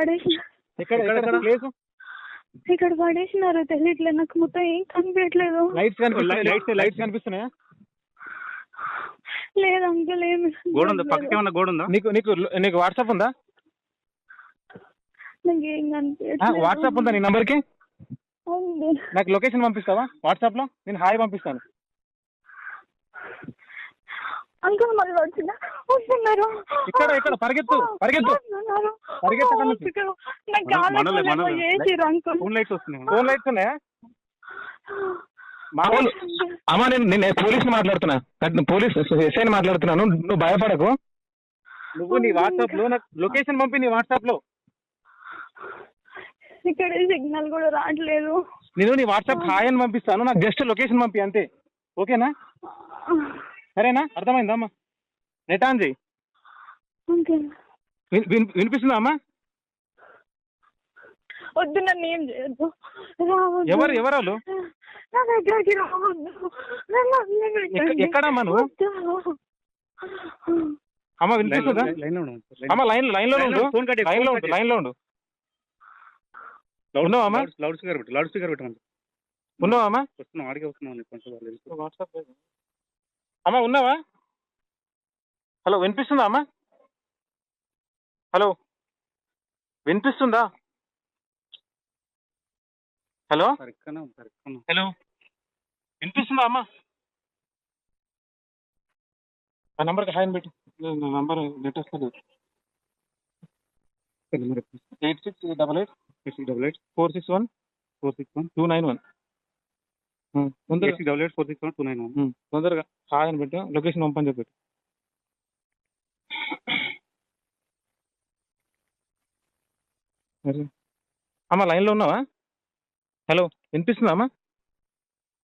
పడేసిన. ఎక్కడ ప్లేస్? ఇక్కడ పడేసినారు తెలియట్లేదు నాకు, మొత్తం ఏం కనిపించట్లేదు. లైట్స్ కనిపిస్తున్నాయా? లేదు అంకుల్, ఏమి గోడ ఉందా? పక్కకి ఏమన్నా గోడ ఉందా? నీకు వాట్సాప్ ఉందా? నాకు ఏం కనిపించట్లేదు. వాట్సాప్ ఉందా నీ నంబర్ కి? ఉంది. నాకు లొకేషన్ పంపిస్తావా వాట్సాప్ లో? నేను హాయ్ పంపిస్తాను. అంకుల్ మళ్ళీ వస్తున్నారు. ఇక్కడ పరిగెత్తు. ఫోన్ లైట్స్ వస్తున్నాయి. ఫోన్ లైట్స్ ఉన్నాయా? అమ్మా నేను పోలీసుని మాట్లాడుతున్నా, పోలీస్ ఎస్ఐని మాట్లాడుతున్నాను. నువ్వు భయపడకు. నువ్వు నీ వాట్సాప్ లో నాకు లొకేషన్ పంపి. నీ వాట్సాప్ లో ఇక్కడ సిగ్నల్ కూడా రావట్లేదు. నేను నీ వాట్సాప్ హాయ్ అని పంపిస్తాను. నాకు జస్ట్ లొకేషన్ పంపి అంతే, ఓకేనా? సరేనా? అర్థమైందా అమ్మా? నెట్ ఆన్ చేయి. వినిపిస్తుందా అమ్మా? వద్దు, నన్ను ఏం చేయొద్దు. ఎవరు వాళ్ళు? ఎక్కడమ్మా నువ్వు? అమ్మ వినిపిస్తుందా? అమ్మ లైన్ లో ఉండు. ఉన్నావా? లౌడ్ స్పీకర్ పెట్టండి. ఉన్నావా? వస్తున్నాం, ఆడికి వస్తున్నాం. వాట్సాప్ అమ్మా ఉన్నావా? హలో, వినిపిస్తుందా అమ్మా? హలో, వినిపిస్తుందా? హలో హలో, వినిపిస్తుందా అమ్మా? ఆ నంబర్కి హాయ్ అని పెట్టి. నంబర్ నెట్ వస్తుంది. 8688 461 291. తొందరగా హాయ్ అని పెట్టు, లొకేషన్ పంపని చెప్పి. అమ్మ లైన్లో ఉన్నావా? హలో, వినిపిస్తుందా అమ్మా?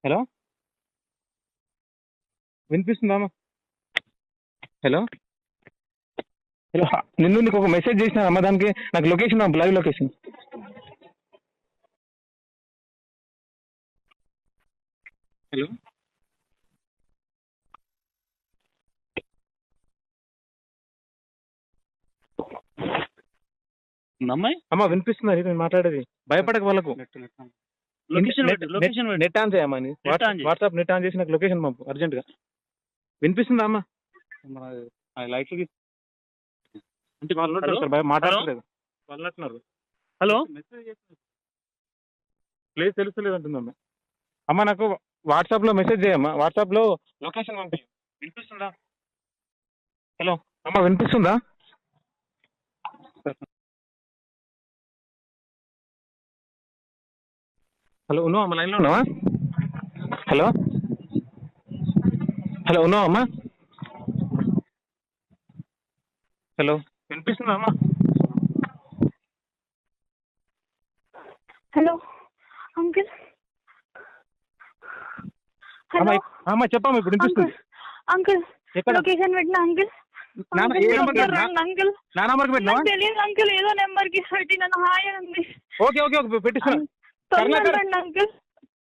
హలో, వినిపిస్తుందా అమ్మా? హలో, నీకు ఒక మెసేజ్ చేసిన అమ్మ, దానికి నాకు లొకేషన్ పంపు, లైవ్ లొకేషన్. హలో, అమ్మ వినిపిస్తుందా? నేను మాట్లాడేది. భయపడక వాళ్ళకు. నెట్ ఆన్ చేయమ్మా. వాట్సాప్ నెట్ ఆన్ చేసి నాకు లొకేషన్ పంపు అర్జెంట్ గా. వినిపిస్తుందా అమ్మా? లైట్లు అంటే వాళ్ళు మాట్లాడలేదు. వాళ్ళు అంటున్నారు హలో ప్లేస్ తెలుస్తలేదు అంటుందమ్మా. అమ్మ నాకు వాట్సాప్ లో మెసేజ్ చేయమ్మా. వాట్సాప్ లో లొకేషన్ పంపి. వినిపిస్తుందా? హలో అమ్మ, వినిపిస్తుందా? హలో, ఉన్నావా అమ్మ? లైన్లో ఉన్నావా? హలో హలో, ఉన్నావా అమ్మా? హలో, వినిపిస్తుందా అమ్మా? Hello uncle. అమ్మా చెప్పమ్మా, ఇప్పుడు వినిపిస్తుంది. అంకుల్ లొకేషన్ పెట్టిన అంకుల్. నా నంబర్కి తెలియదు అంకుల్, ఏదో నెంబర్ కి పెట్టి నన్ను హాయ్ అండి. ఓకే పెట్టిస్తున్నా. అంకుల్